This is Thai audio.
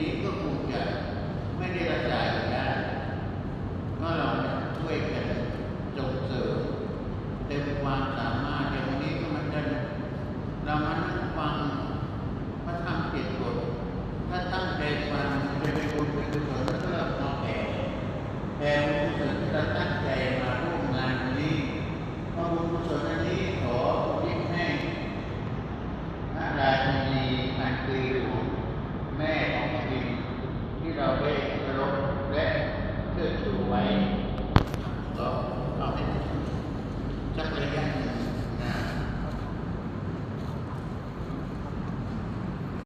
นี้ก็คงจะไม่ได้รักษาอยู่ได้ก็เราช่วยกันส่งเสริมเต็มความสามารถอย่างวันนี้ก็เหมือนกันเรามานั่งฟังพระธรรม7 บทถ้าตั้งใจฟังจะเป็นบุญเป็นกุศลแล้วก็มาแผ่บุญกุศลที่เราตั้งใจมาร่วมงานวันนี้เพราะบุญกุศลอันนี้ขออุทิศให้พระราชินีอันคือหลวงแม่ของพระบิดาที่เราได้